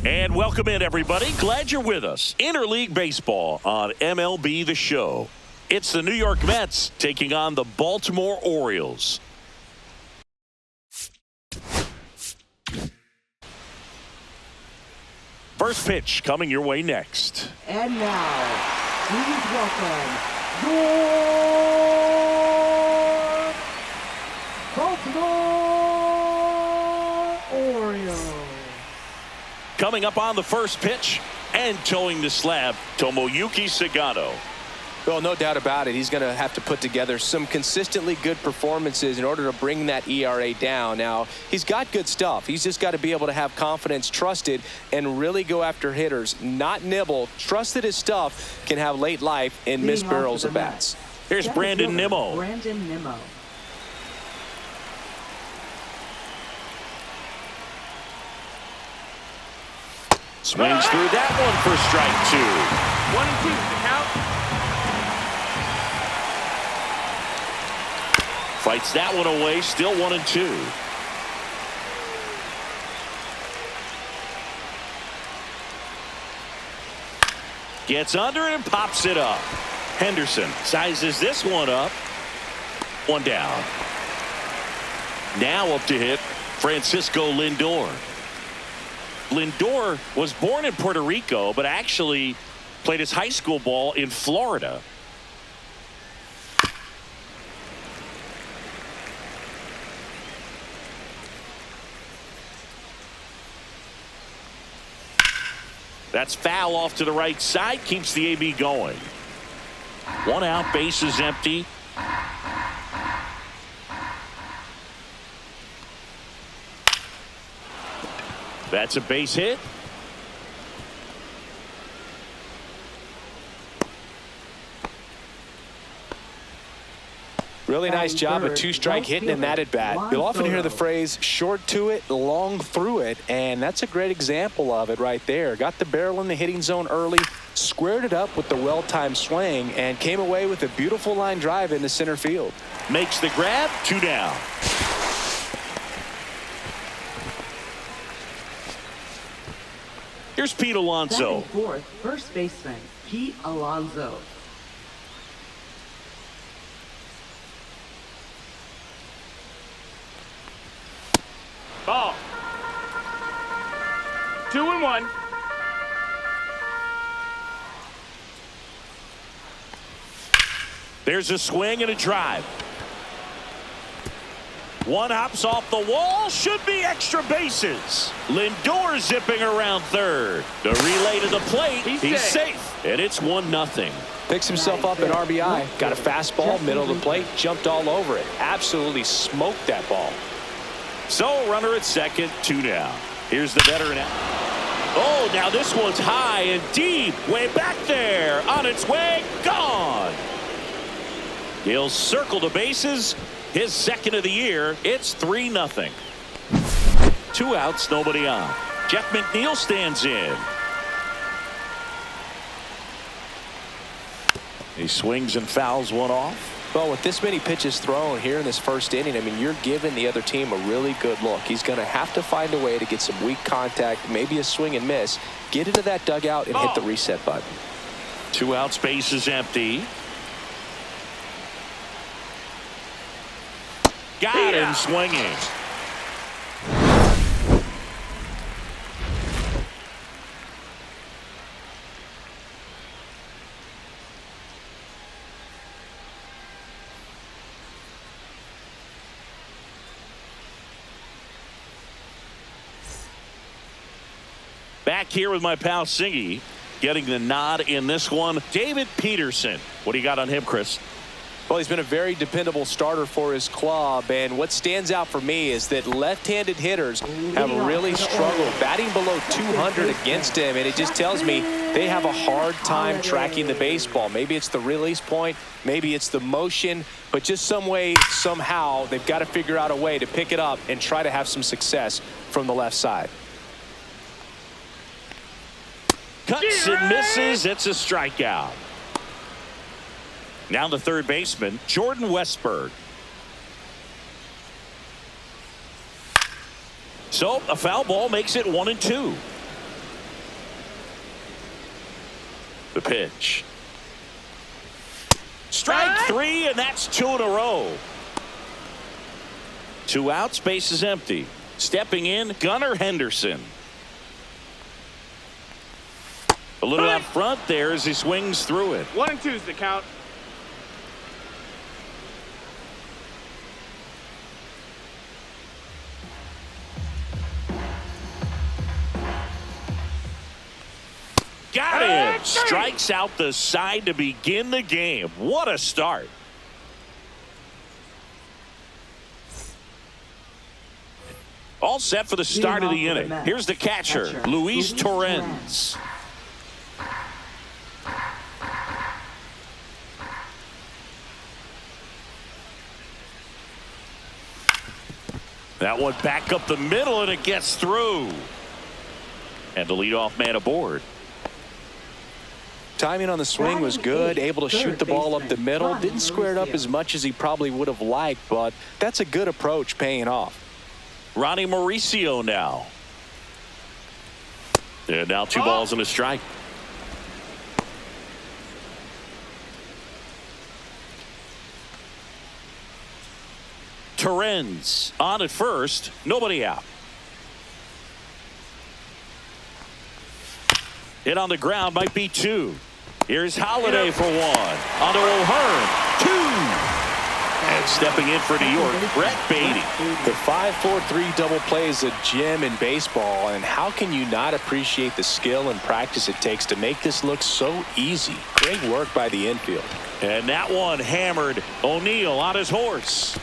And welcome in, everybody. Glad you're with us. Interleague Baseball on MLB The Show. It's the New York Mets taking on the Baltimore Orioles. First pitch coming your way next. And now, please welcome your Baltimore Orioles. Coming up on the first pitch and towing the slab, Tomoyuki Sagano. Well, no doubt about it. He's going to have to put together some consistently good performances in order to bring that ERA down. Now, he's got good stuff. He's just got to be able to have confidence, trust it, and really go after hitters, not nibble. Trust that his stuff can have late life and miss barrels of bats. Here's Brandon Nimmo. Brandon Nimmo. Swings through that one for strike two. 1-2 the count. Fights that one away, still 1-2. Gets under it and pops it up. Henderson sizes this one up. One down. Now up to hit Francisco Lindor. Lindor was born in Puerto Rico, but actually played his high school ball in Florida. That's foul off to the right side, keeps the AB going. One out, base is empty. That's a base hit. Really nice job of two-strike hitting in that at-bat. You'll often hear the phrase short to it, long through it, and that's a great example of it right there. Got the barrel in the hitting zone early, squared it up with the well-timed swing, and came away with a beautiful line drive into center field. Makes the grab, two down. Here's Pete Alonso. Batting fourth, first baseman Pete Alonso. Ball. 2-1. There's a swing and a drive. One hops off the wall, should be extra bases. Lindor zipping around third. The relay to the plate, he's safe. And it's 1-0. Picks himself up an RBI. Got a fastball, middle of the plate, jumped all over it. Absolutely smoked that ball. So runner at second, two down. Here's the veteran out. Oh, now this one's high and deep. Way back there. On its way, gone. He'll circle the bases. His second of the year. It's 3-0. Two outs, nobody on. Jeff McNeil stands in. He swings and fouls one off. Well, with this many pitches thrown here in this first inning, I mean, you're giving the other team a really good look. He's going to have to find a way to get some weak contact, maybe a swing and miss, get into that dugout and hit the reset button. Two outs, base is empty. Got him swinging. Back here with my pal Singy, getting the nod in this one. David Peterson. What do you got on him, Chris? Well, he's been a very dependable starter for his club, and what stands out for me is that left-handed hitters have really struggled batting below 200 against him, and it just tells me they have a hard time tracking the baseball. Maybe it's the release point, maybe it's the motion, but just some way, somehow, they've got to figure out a way to pick it up and try to have some success from the left side. Cuts and misses. It's a strikeout. Now the third baseman, Jordan Westburg. So a foul ball makes it 1-2. The pitch. Strike three, and that's 2 in a row. 2 outs, base is empty. Stepping in, Gunnar Henderson. A little out front there as he swings through it. 1-2's the count. Got him. Strikes out the side to begin the game. What a start. All set for the start of the inning. Here's the catcher, Luis Torrens. That one back up the middle, and it gets through. And the leadoff man aboard. Timing on the swing was good, able to shoot the ball up the middle. Didn't square it up as much as he probably would have liked, but that's a good approach, paying off. Ronnie Mauricio now. And now 2 balls and a strike. Torrens on at first, nobody out. Hit on the ground, might be 2. Here's Holiday for 1. Onto O'Hearn, 2. And stepping in for New York, Brett Beatty. The 5-4-3 double play is a gem in baseball, and how can you not appreciate the skill and practice it takes to make this look so easy? Great work by the infield. And that one hammered. O'Neill on his horse.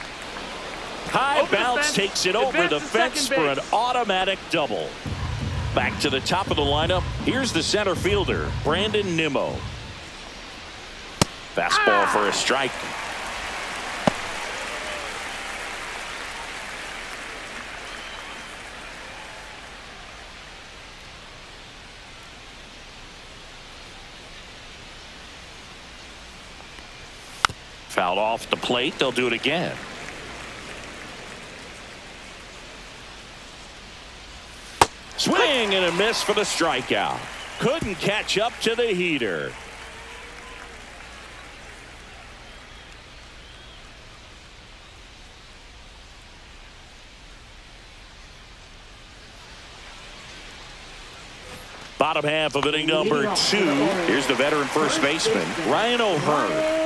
High bounce takes it over the fence for an automatic double. Back to the top of the lineup. Here's the center fielder, Brandon Nimmo. Fastball for a strike. Fouled off the plate. They'll do it again. Swing and a miss for the strikeout. Couldn't catch up to the heater. Bottom half of inning number 2. Here's the veteran first baseman, Ryan O'Hearn.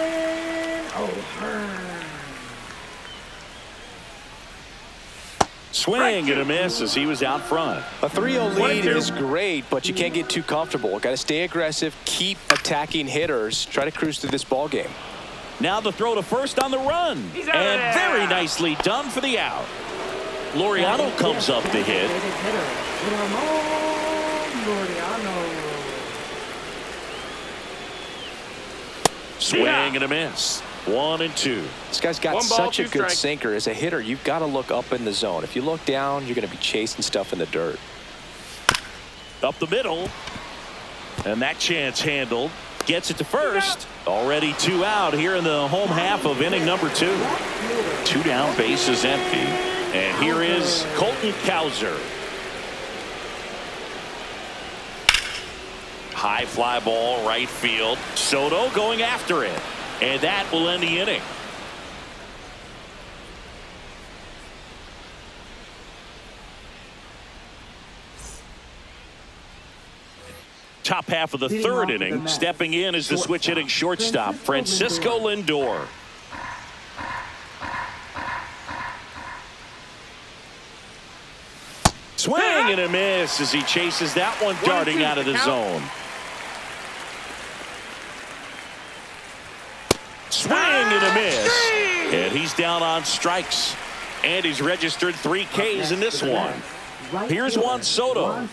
Swing and a miss as he was out front. A 3-0 lead is great, but you can't get too comfortable. Got to stay aggressive, keep attacking hitters, try to cruise through this ball game. Now the throw to first on the run, and very nicely done for the out. Laureano comes up to hit. Swing and a miss. 1-2. This guy's got such a good sinker. As a hitter, you've got to look up in the zone. If you look down, you're going to be chasing stuff in the dirt. Up the middle. And that chance handled. Gets it to first. Already 2 out here in the home half of inning number 2. 2 down, base is empty. And here is Colton Cowser. High fly ball, right field. Soto going after it. And that will end the inning. Top half of the 3rd inning. Stepping in is the switch hitting shortstop, Francisco Lindor. Swing and a miss as he chases that one darting out of the zone. Swing and a miss. And he's down on strikes. And he's registered 3 Ks in this one. Here's Juan Soto.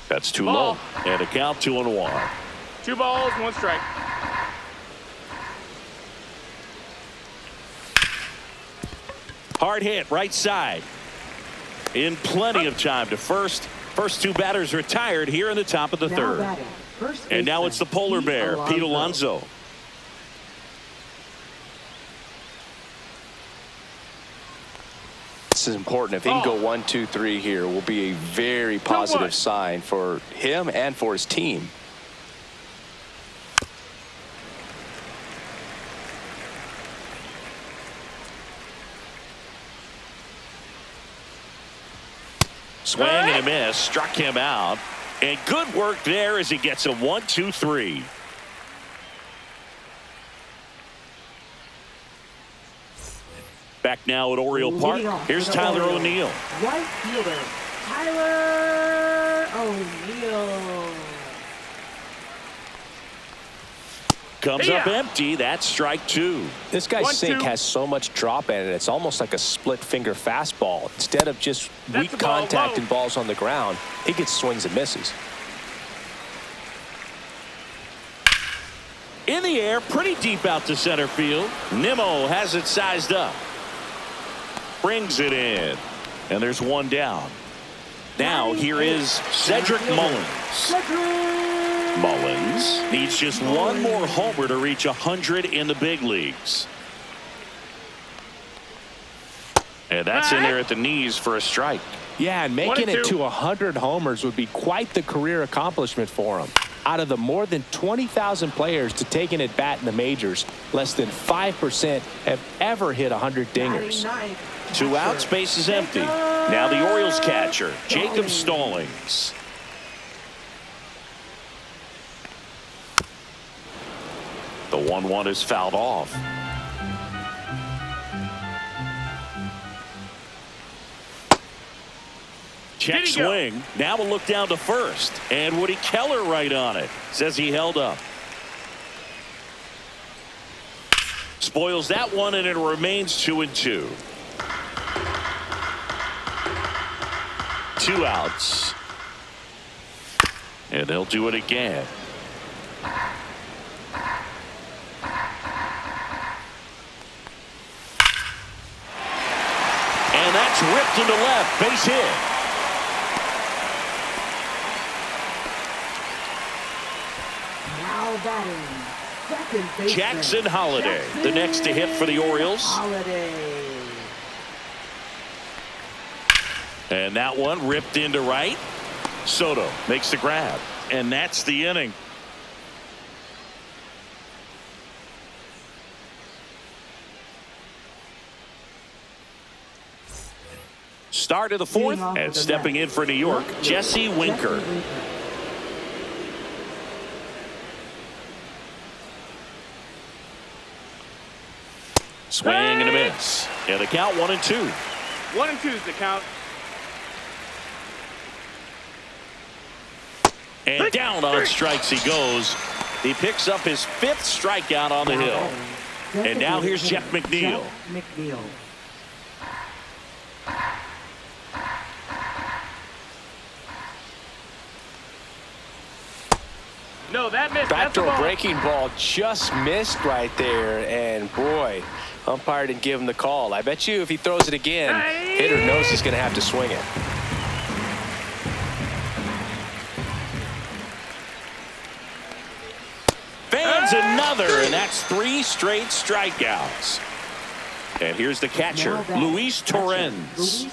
That's too low. And a count 2-1. 2 balls, 1 strike. Hard hit, right side. In plenty of time to first. First 2 batters retired here in the top of the 3rd. And now it's the polar bear, Pete Alonso. This is important. If he can go 1, 2, 3 here, will be a very positive sign for him and for his team. Swing and a miss, struck him out. And good work there as he gets a 1, 2, 3. Back now at Oriole Park. Here's Tyler O'Neill. Right fielder, Tyler O'Neill. Comes up empty. That's strike 2. This guy's sink has so much drop in it. It's almost like a split finger fastball. Instead of just weak contact and balls on the ground, he gets swings and misses. In the air, pretty deep out to center field. Nimmo has it sized up. Brings it in. And there's one down. Now here is Cedric Mullins. Mullins needs just one more homer to reach 100 in the big leagues. And that's in there at the knees for a strike. Yeah, and making it to 100 homers would be quite the career accomplishment for him. Out of the more than 20,000 players to take an at-bat in the majors, less than 5% have ever hit 100 dingers. 2 outs, base is empty. Now the Orioles catcher, Jacob Stallings. The 1-1 is fouled off. Check swing. Now we'll look down to first. And Woody Keller right on it. Says he held up. Spoils that one, and it remains 2-2. 2 outs. And they'll do it again. And that's ripped into left. Base hit. Now batting, second baseman, Jackson Holliday, the next to hit for the Orioles. Holliday. And that one ripped into right. Soto makes the grab. And that's the inning. Start of the 4th, and stepping in for New York, Jesse Winker. Swing and a miss. And the count 1-2. 1-2 is the count. And down on strikes he goes. He picks up his 5th strikeout on the hill. And now here's Jeff McNeil. No, that missed. Backdoor breaking ball just missed right there. And boy, umpire didn't give him the call. I bet you if he throws it again, hitter knows he's going to have to swing it. Fans another, and that's 3 straight strikeouts. And here's the catcher, Luis Torrens.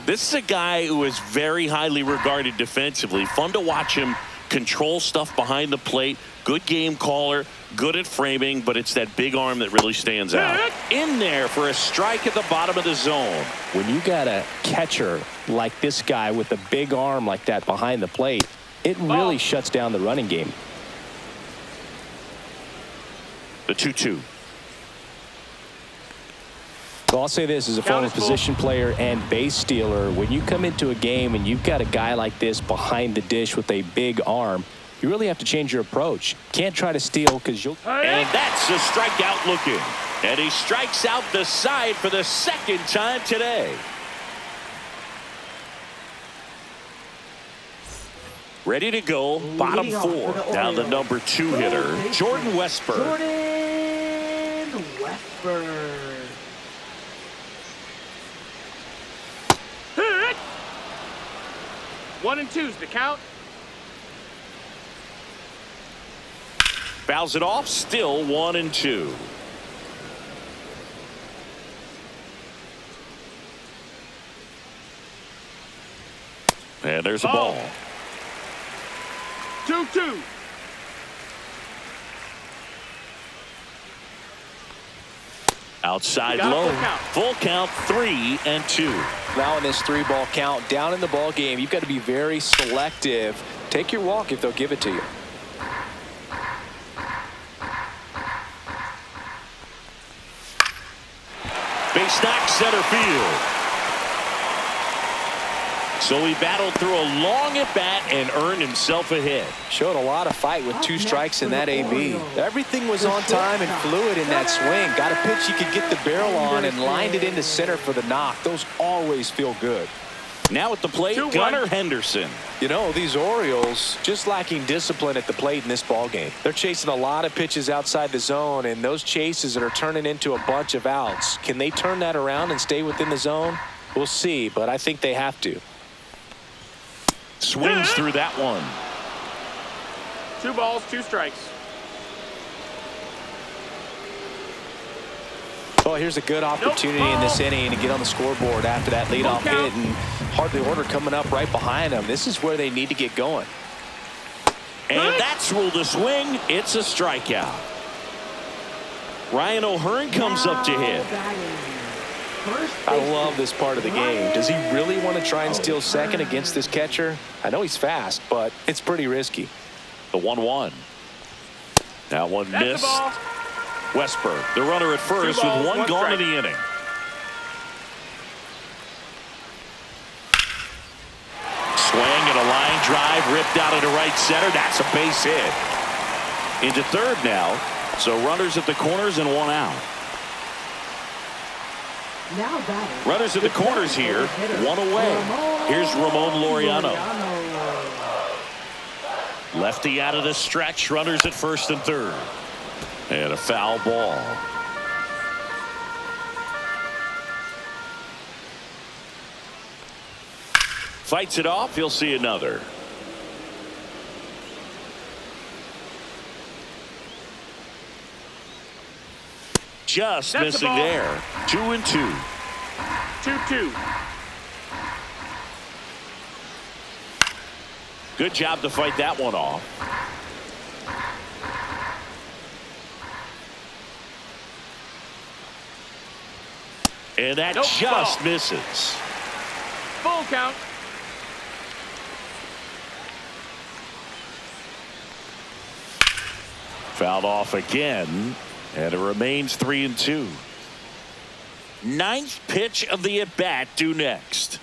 This is a guy who is very highly regarded defensively. Fun to watch him control stuff behind the plate. Good game caller, good at framing, but it's that big arm that really stands out. In there for a strike at the bottom of the zone. When you got a catcher like this guy with a big arm like that behind the plate, it really shuts down the running game. The 2-2. So I'll say this as a former position player and base stealer, when you come into a game and you've got a guy like this behind the dish with a big arm, you really have to change your approach. Can't try to steal because you'll... And that's a strikeout looking. And he strikes out the side for the 2nd time today. Ready to go, bottom 4. Down the number 2 hitter, Jordan Westburg. Jordan Westburg. 1-2 is the count. Fouls it off, still 1-2. And there's a ball. 2-2. Outside Got a low. full count. Full count, 3-2. Now in this 3-ball count, down in the ball game, you've got to be very selective. Take your walk if they'll give it to you. Base knock center field. So he battled through a long at bat and earned himself a hit. Showed a lot of fight with 2 strikes in that AB. Everything was on time and fluid in that swing. Got a pitch he could get the barrel on and lined it into center for the knock. Those always feel good. Now at the plate, 2-1. Gunnar Henderson. You know, these Orioles just lacking discipline at the plate in this ball game. They're chasing a lot of pitches outside the zone, and those chases are turning into a bunch of outs. Can they turn that around and stay within the zone? We'll see, but I think they have to. Swings through that one. 2 balls, 2 strikes. Well, here's a good opportunity in this inning to get on the scoreboard after that leadoff hit, and hardly order coming up right behind them. This is where they need to get going. And that's ruled a swing. It's a strikeout. Ryan O'Hearn comes up to hit. I love this part of the game. Does he really want to try and steal second against this catcher? I know he's fast, but it's pretty risky. The 1-1. That one That's missed. the ball. Westberg, the runner at first, 2 balls, with 1 1 gone in strike. the inning. Swing and a line drive ripped out into right center. That's a base hit. Into third now. So runners at the corners and 1 out. Now batting. Runners at the corners here, 1 away. Here's Ramon Laureano. Lefty out of the stretch. Runners at first and third. And a foul ball. Fights it off. He'll see another. Just That's the missing ball. there. 2-2. 2-2. Good job to fight that one off. And that Nope, just ball. misses. Full count. Fouled off again, and it remains 3-2. 9th pitch of the at-bat due next.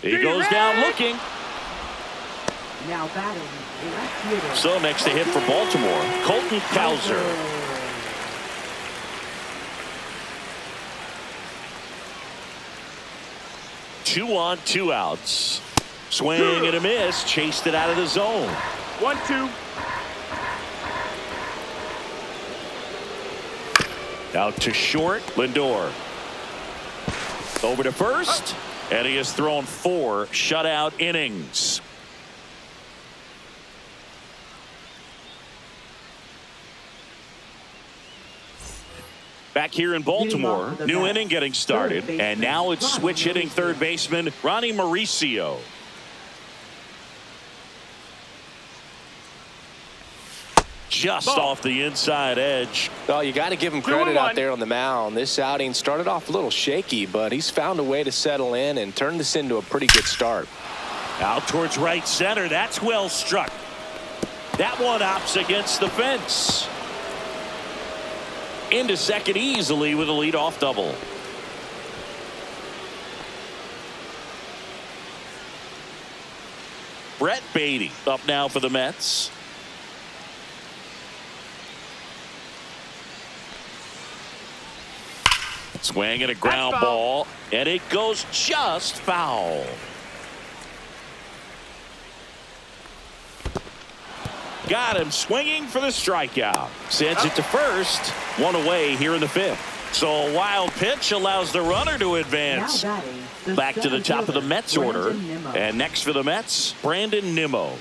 He goes down looking. Now batting. Left fielder. So next to hit for Baltimore, Colton Cowser. Two on, 2 outs. Swing and a miss. Chased it out of the zone. 1-2. Out to short. Lindor. Over to first. And he has thrown 4 shutout innings. Back here in Baltimore, new inning getting started, and now it's switch hitting third baseman Ronnie Mauricio. Just off the inside edge. Well, you got to give him credit out there on the mound. This outing started off a little shaky, but he's found a way to settle in and turn this into a pretty good start. Out towards right center. That's well struck. That one opts against the fence. Into second easily with a leadoff double. Brett Beatty up now for the Mets. Swing and a ground ball, and it goes just foul. Got him swinging for the strikeout. Sends it to first. 1 away here in the 5th. So a wild pitch allows the runner to advance. Back to the top of the Mets order. And next for the Mets, Brandon Nimmo.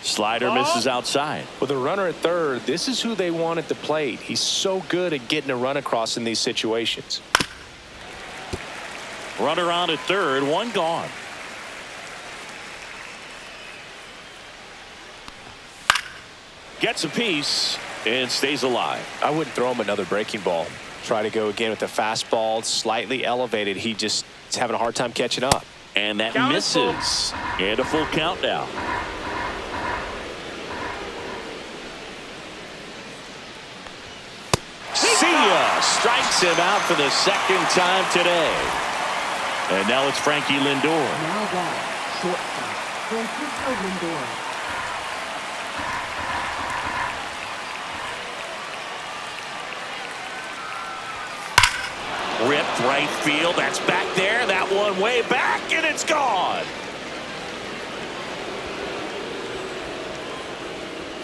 Slider misses outside. With a runner at third, this is who they want at the plate. He's so good at getting a run across in these situations. Runner on at third, one gone. Gets a piece and stays alive. I wouldn't throw him another breaking ball. Try to go again with the fastball, slightly elevated. He just is having a hard time catching up. And that Count misses. And a full count now. See ya! Strikes him out for the second time today. And now it's Frankie Lindor. Now batting, shortstop, Francisco Lindor. Ripped right field. That's back there. That one way back, and it's gone.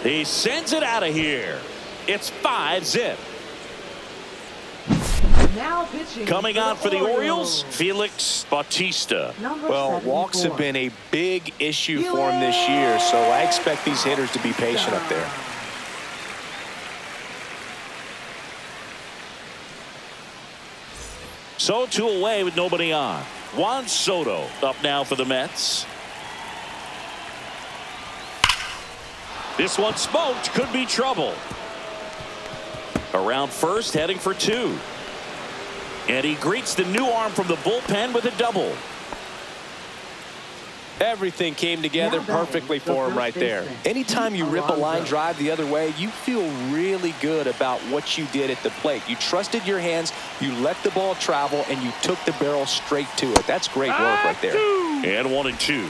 He sends it out of here. It's 5-zip. Now pitching Coming on for the Orioles, Orioles. Felix Bautista. Number Walks have 74. been a big issue for him this year, so I expect these hitters to be patient up there. So 2 away with nobody on. Juan Soto up now for the Mets. This one smoked. Could be trouble. Around first, heading for 2. And he greets the new arm from the bullpen with a double. Everything came together perfectly for him right there. Anytime you rip a line drive the other way, you feel really good about what you did at the plate. You trusted your hands, you let the ball travel, and you took the barrel straight to it. That's great work right there. And 1-2.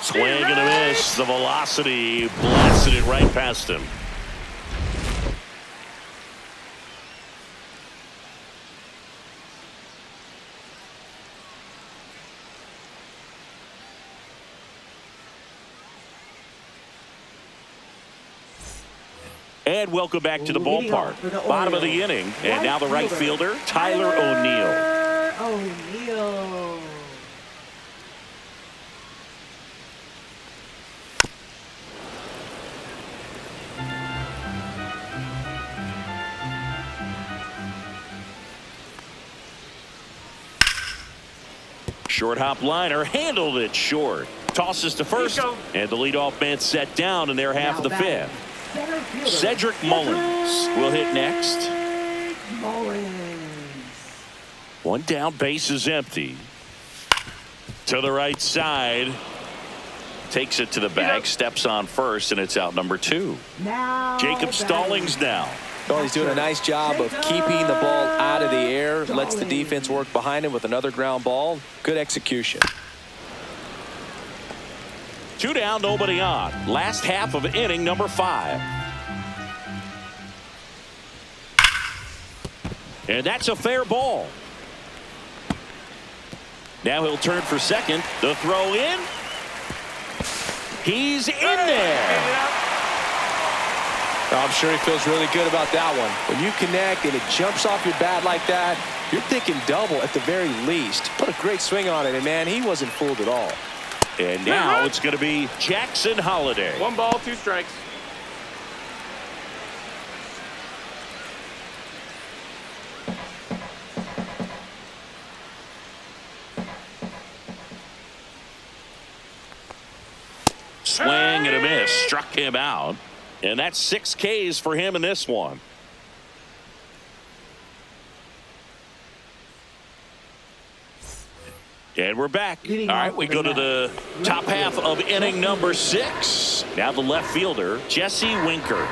Swing and a miss. The velocity blasted it right past him. And welcome back to the Leading off ballpark. for the Bottom of the Orioles, inning. And now the right fielder, Tyler O'Neill. O'Neill. Short hop liner, handled it short. Tosses to first, and the leadoff man set down in their half of the fifth. Center fielder, Cedric Mullins will hit next. Mullins. One down, base is empty. To the right side. Takes it to the bag, steps on first, and it's out number 2. Now Jacob Stallings now. Well, he's doing a nice job of keeping the ball out of the air. Lets the defense work behind him with another ground ball. Good execution. 2 down, nobody on. Last half of inning number 5. And that's a fair ball. Now he'll turn for second. The throw in. He's in there. I'm sure he feels really good about that one. When you connect and it jumps off your bat like that, you're thinking double at the very least. Put a great swing on it, and man, he wasn't fooled at all. And now it's going to be Jackson Holliday. 1 ball, 2 strikes. Swing and a miss. Struck him out. And that's 6 Ks for him in this one. And we're back. All right, we go to the top half of inning number 6. Now the left fielder, Jesse Winker.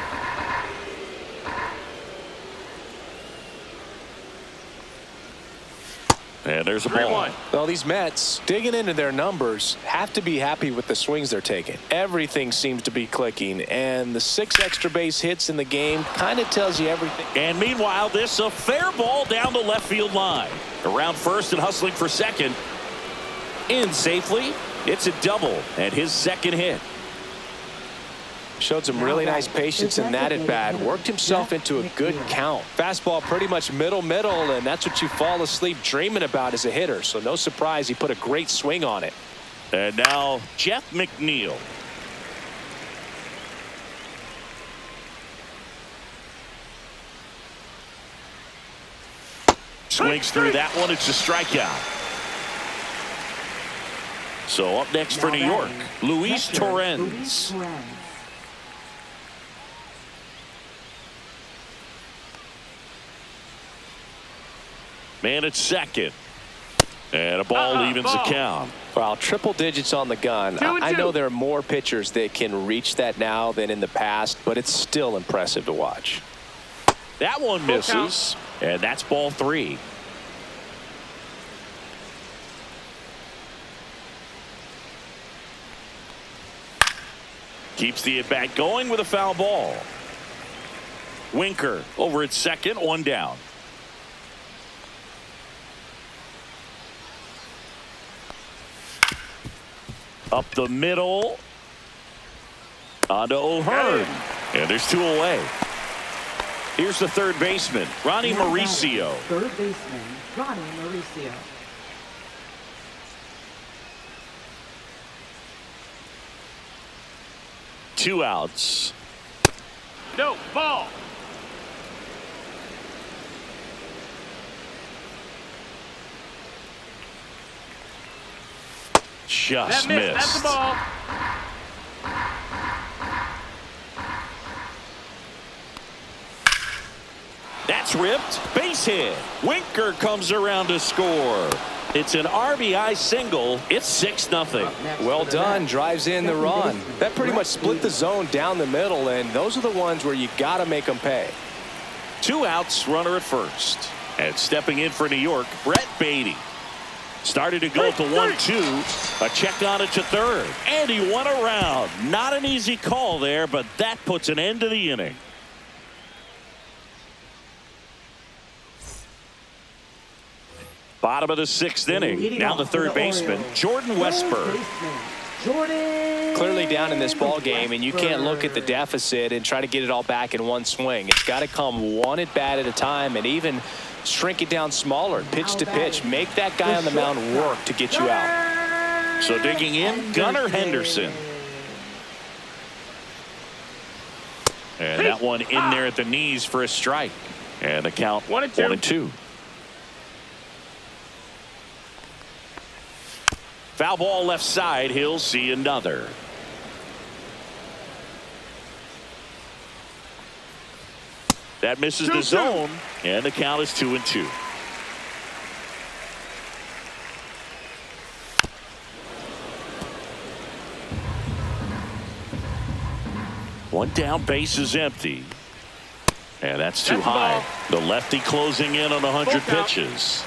And there's a ball. 3-1. Well, these Mets, digging into their numbers, have to be happy with the swings they're taking. Everything seems to be clicking, and the 6 extra base hits in the game kind of tells you everything. And meanwhile, this a fair ball down the left field line. Around first and hustling for second. In safely. It's a double and his second hit. Showed some really nice patience in that at bat. Worked himself into a good count. Fastball pretty much middle, and that's what you fall asleep dreaming about as a hitter. So no surprise he put a great swing on it. And now Jeff McNeil. Swings through that one. It's a strikeout. So up next for New York, Luis Torrens. Man at second. And a ball evens the count. Well, triple digits on the gun. I know there are more pitchers that can reach that now than in the past, but it's still impressive to watch. That one misses, and that's ball 3. Keeps the at-bat going with a foul ball. Winker over at second, 1 down. Up the middle. On to O'Hearn. And there's 2 away. Here's the third baseman, Ronnie Mauricio. Third baseman, Ronnie Mauricio. Two outs. No, ball. Just That missed. missed. That's the ball. That's ripped. Base hit. Winker comes around to score. It's an RBI single. It's 6-0. Well done. Drives in the run. That pretty much split the zone down the middle, and those are the ones where you got to make them pay. 2 outs, runner at first. And stepping in for New York, Brett Beatty. Started to go at the 1-2. A check on it to third. And he won around. Not an easy call there, but that puts an end to the inning. Bottom of the 6th inning. Now the third baseman, Jordan Westburg. Clearly down in this ball game, and you can't look at the deficit and try to get it all back in one swing. It's got to come one at bat at a time, and even shrink it down smaller, pitch to pitch. Make that guy on the mound work to get you out. So digging in, Gunnar Henderson. And that one in there at the knees for a strike. And the count 1-2. Foul ball left side. He'll see another. That misses the zone, and the count is 2-2. One down, base is empty. And that's too high. The lefty closing in on 100 pitches.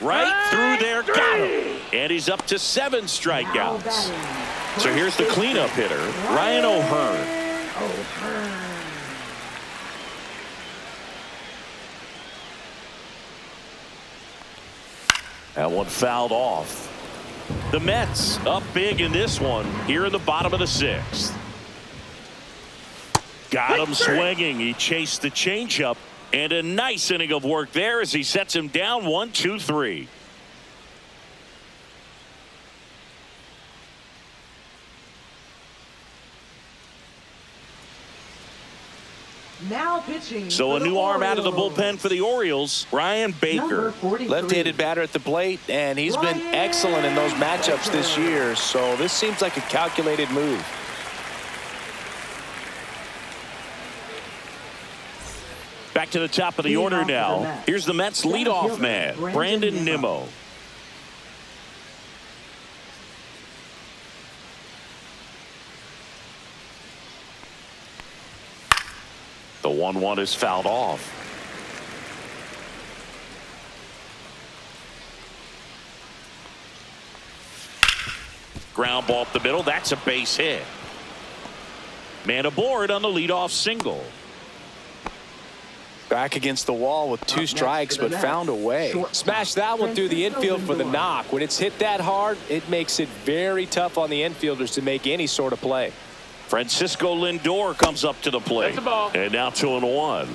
Right through there, got him. And he's up to 7 strikeouts. So here's the cleanup hitter, Ryan O'Hearn. That one fouled off. The Mets up big in this one here in the bottom of the 6th. Got him swinging. He chased the changeup. And a nice inning of work there as he sets him down 1-2-3. Now pitching. So a new arm out of the bullpen for the Orioles, Ryan Baker. Left-handed batter at the plate, and he's been excellent in those matchups this year. So this seems like a calculated move. Back to the top of the order now. Here's the Mets leadoff man, Brandon Nimmo. The 1-1 is fouled off. Ground ball up the middle. That's a base hit. Man aboard on the leadoff single. Back against the wall with 2 strikes, but found a way. Smashed that one through the infield for the knock. When it's hit that hard, it makes it very tough on the infielders to make any sort of play. Francisco Lindor comes up to the plate. That's a ball. And now 2-1.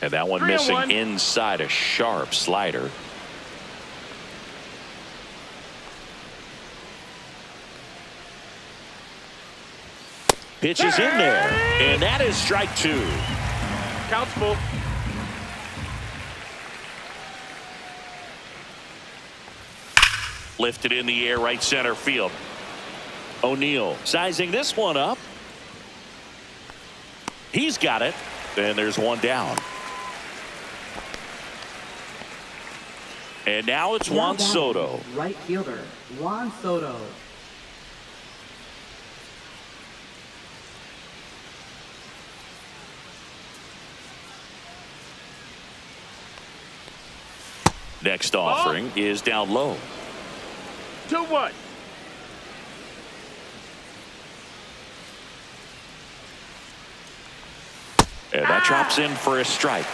And that one missing 3-1. inside a sharp slider. Pitch is in there. And that is strike 2. Count's full. Lifted in the air, right center field. O'Neill sizing this one up. He's got it. And there's one down. And now it's Juan Soto. Right fielder, Juan Soto. Next offering is down low. 2-1. And that drops in for a strike.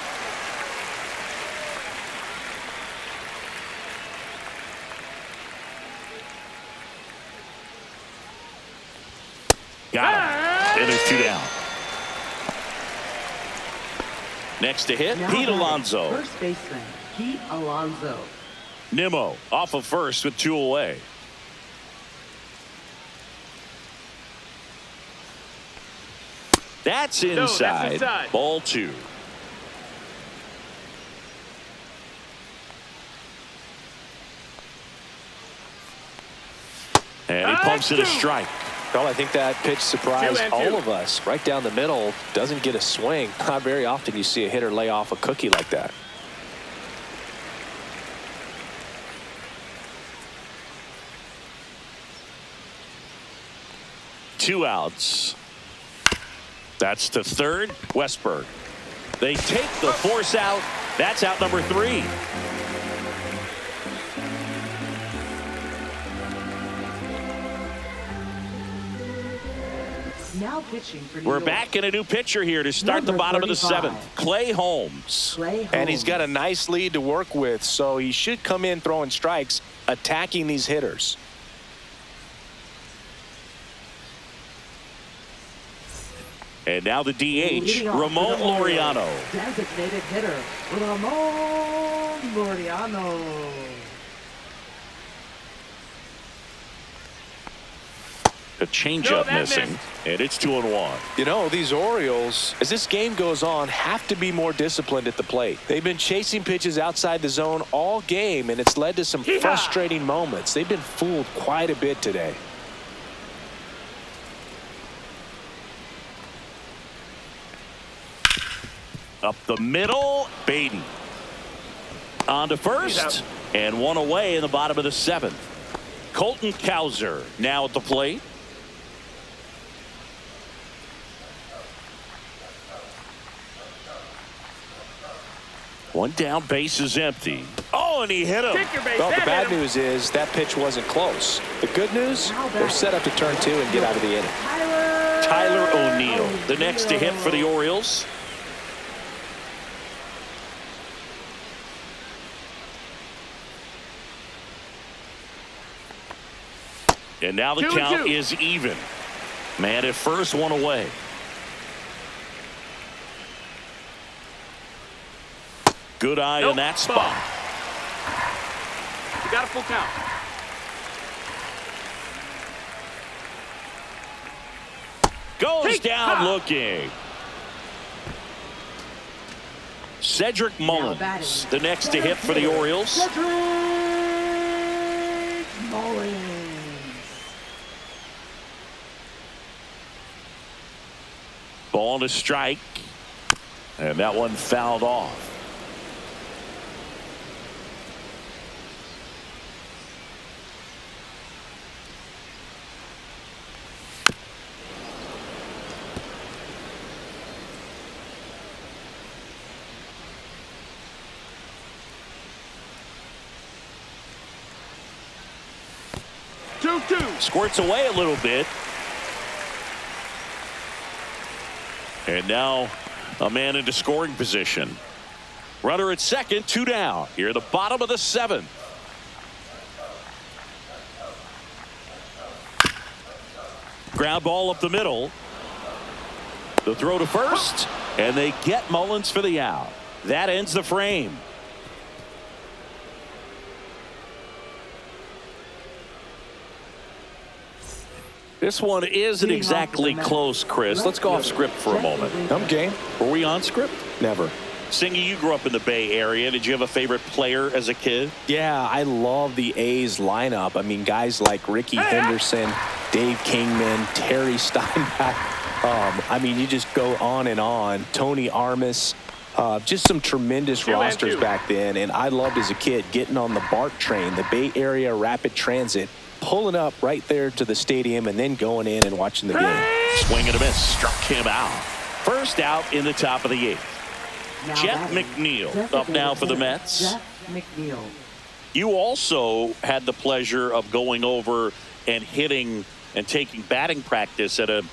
Got him. And there's 2 down. Next to hit, Now Pete batting, Alonso. First baseman, Pete Alonso. Nimmo off of first with 2 away. That's inside. inside. Ball 2. And he pumps it a strike. Well, I think that pitch surprised 2-2. all of us. Right down the middle, doesn't get a swing. Not very often you see a hitter lay off a cookie like that. Two outs. That's to third. Westberg. They take the force out. That's out number 3. Now pitching for New We're York. back in a new pitcher here to start the Number bottom of the 35. 7th. Clay Holmes. Clay Holmes. And he's got a nice lead to work with, so he should come in throwing strikes, attacking these hitters. And now the DH, Leading off Ramon for the Orioles, Laureano. Designated hitter, Ramon Laureano. A changeup that missing. missed. And it's 2-1. You know, these Orioles, as this game goes on, have to be more disciplined at the plate. They've been chasing pitches outside the zone all game, and it's led to some Yeehaw! frustrating moments. They've been fooled quite a bit today. Up the middle, Baden. On to first, and one away in the bottom of the 7th. Colton Cowser now at the plate. One down, base is empty. Oh, and he hit him. Kick your base. Well, the That bad hit him. news is that pitch wasn't close. The good news, they're set up to turn 2 and get out of the inning. Tyler O'Neill, the next to hit for the Orioles. And now the 2-2. count is even. Man at first, one away. Good eye in that Ball. spot. You got a full count. Goes Take down five. looking. Cedric Mullins, the next to hit for the Orioles. Cedric Mullins. Ball to strike. And that one fouled off. 2-2. Squirts away a little bit. And now a man into scoring position. Runner at second, 2 down. Here at the bottom of the 7th. Ground ball up the middle. The throw to first, and they get Mullins for the out. That ends the frame. This one isn't exactly close, Chris. Let's go off script for a moment. I'm game. Were we on script? Never. Singy, you grew up in the Bay Area. Did you have a favorite player as a kid? Yeah, I love the A's lineup. I mean, guys like Ricky Henderson, Dave Kingman, Terry Steinbach. I mean, you just go on and on. Tony Armas. Just some tremendous rosters back then. And I loved as a kid getting on the BART train, the Bay Area Rapid Transit, pulling up right there to the stadium and then going in and watching the game. Swing and a miss. Struck him out. First out in the top of the 8th. Jeff McNeil up now for the Mets. Jeff McNeil. You also had the pleasure of going over and hitting and taking batting practice at a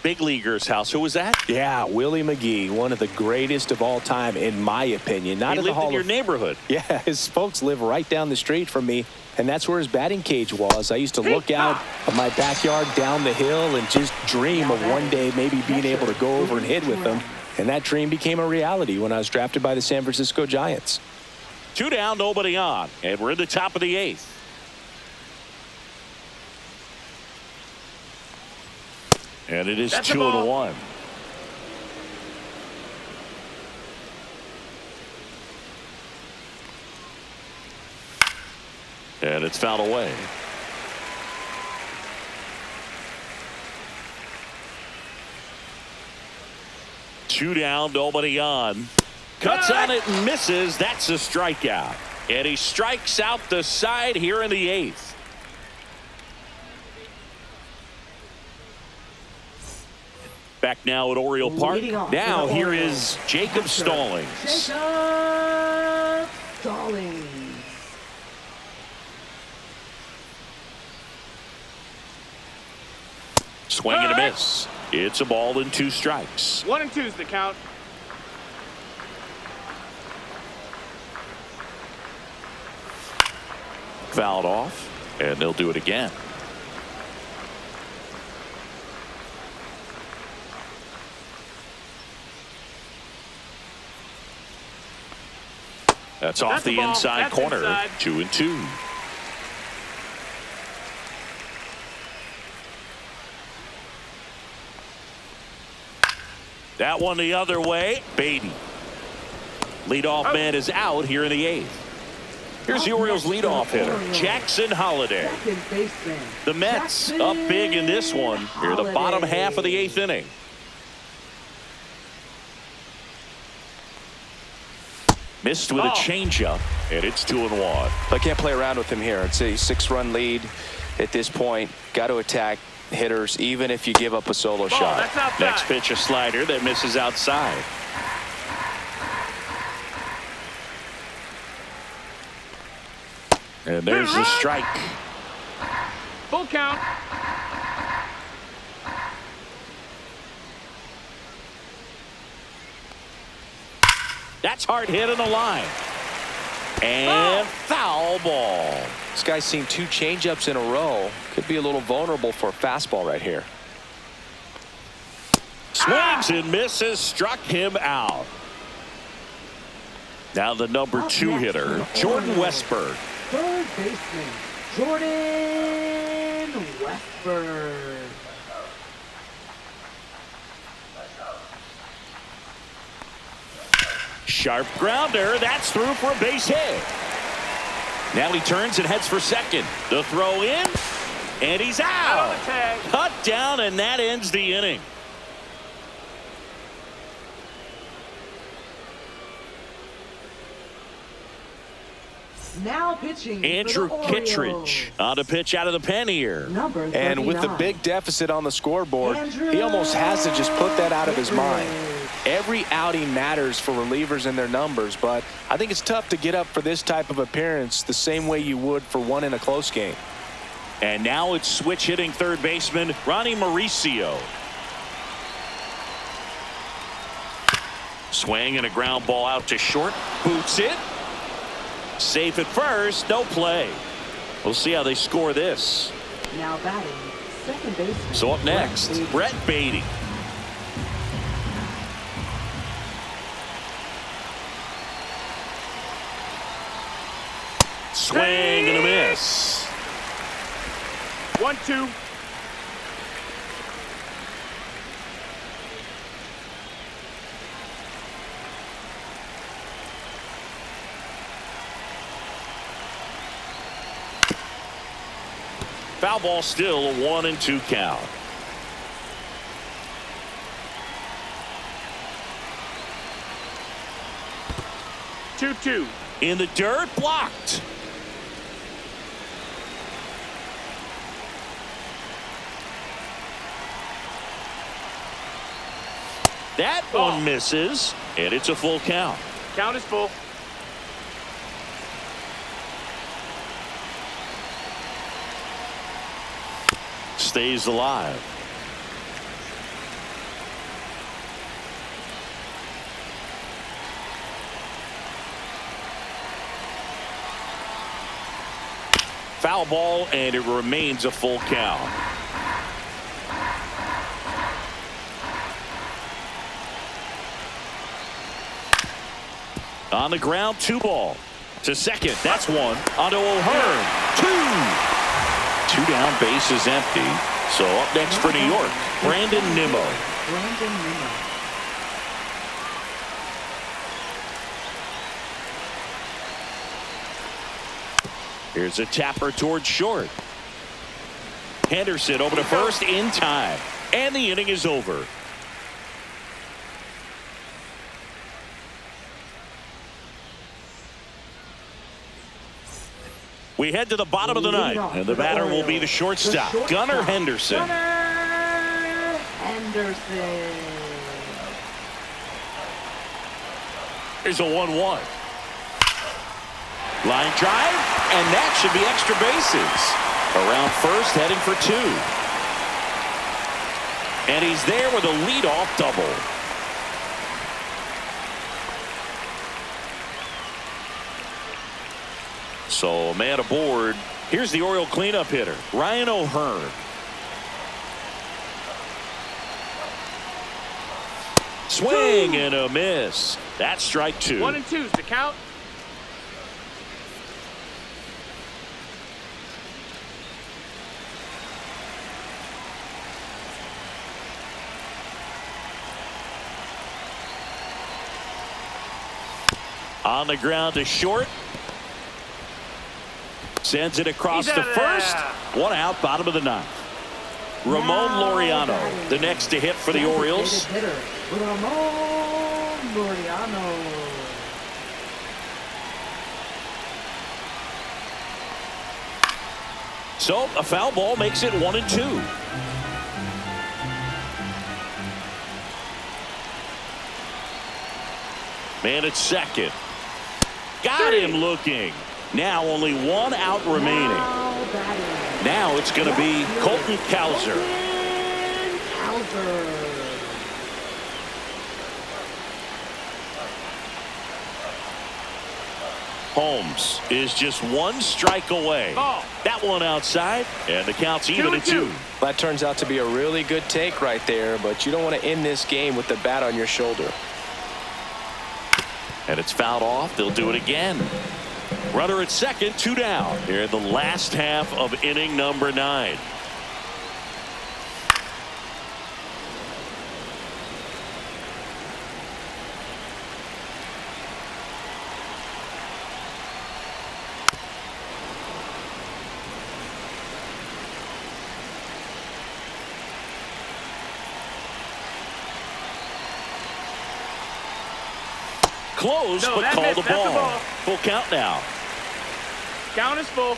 big leaguer's house. Who was that? Yeah, Willie McGee, one of the greatest of all time, in my opinion. Not he in lived the Hall in your of... neighborhood. Yeah, his folks live right down the street from me, and that's where his batting cage was. I used to look out of my backyard down the hill and just dream of one day maybe being able to go over and hit with them. And that dream became a reality when I was drafted by the San Francisco Giants. 2 down, nobody on. And we're in the top of the 8th. And it is 2-1. And it's fouled away. Two down, nobody on. Cuts on it and misses. That's a strikeout. And he strikes out the side here in the 8th. Back now at Oriole Park. Now here is Jacob Stallings. Jacob Stallings. Swing and a miss. It's a ball and 2 strikes. 1 and 2's the count. Fouled off, and they'll do it again. That's off the inside corner. 2-2. That one the other way. Beatty. Leadoff man is out here in the 8th. Here's the Orioles leadoff hitter, Jackson Holliday. The Mets up big in this one. Here the bottom half of the 8th inning. Missed with a changeup, and it's 2-1. I can't play around with him here. It's a 6-run lead at this point. Got to attack hitters, even if you give up a solo shot. Next pitch, a slider that misses outside. And there's the strike. Full count. That's hard hit on the line. And foul ball. This guy's seen 2 changeups in a row. Could be a little vulnerable for a fastball right here. Swings and misses. Struck him out. Now the number 2 hitter, Jordan Westburg. Third baseman, Jordan Westburg. Sharp grounder. That's through for a base hit. Now he turns and heads for second. The throw in, and he's out. Cut down, and that ends the inning. Now pitching Andrew for the Kittredge on the pitch out of the pen here. And with the big deficit on the scoreboard, he almost has to just put that out of his mind. Every outing matters for relievers and their numbers, but I think it's tough to get up for this type of appearance the same way you would for one in a close game. And now it's switch hitting third baseman Ronnie Mauricio. Swing and a ground ball out to short. Boots it. Safe at first. No play. We'll see how they score this. Now batting, second baseman. So up next, Brett Beatty. Swing and a miss. 1-2. Foul ball, still a 1-2 count. Two. In the dirt, blocked. That one misses, and it's a full count. Count is full. Stays alive. Foul ball, and it remains a full count. On the ground, 2-ball. To second, that's one. Onto O'Hearn, 2. 2 down, base is empty. So up next for New York, Brandon Nimmo. Here's a tapper towards short. Henderson over to first in time. And the inning is over. We head to the bottom of the ninth, and the batter will be the shortstop, Gunnar Henderson. Gunnar Henderson. Here's a 1-1. Line drive, and that should be extra bases. Around first, heading for 2. And he's there with a leadoff double. So, man aboard. Here's the Oriole cleanup hitter, Ryan O'Hearn. Swing and a miss. That's strike 2. 1-2 is the count. On the ground to short. Sends it across to first. 1 out, bottom of the ninth. Ramon Laureano, the next to hit for the Orioles. Ramon Laureano. So a foul ball makes it 1-2. Man at second. Got him looking. Now only 1 out remaining. Now it's going to be Colton Cowser. Holmes is just 1 strike away. That one outside, and the count's even at 2. That turns out to be a really good take right there, but you don't want to end this game with the bat on your shoulder. And it's fouled off. They'll do it again. Runner at second, 2 down here in the last half of inning number 9. Close, but call the ball. Full count now. Count is full.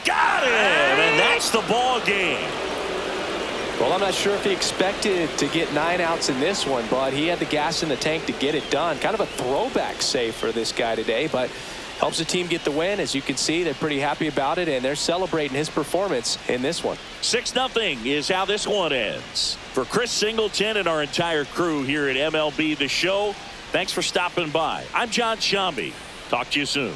Got him, and that's the ball game. Well, I'm not sure if he expected to get 9 outs in this one, but he had the gas in the tank to get it done. Kind of a throwback save for this guy today, but Helps the team get the win. As you can see, they're pretty happy about it, and they're celebrating his performance in this one. 6-0 is how this one ends. For Chris Singleton and our entire crew here at MLB The Show, thanks for stopping by. I'm John Shambi. Talk to you soon.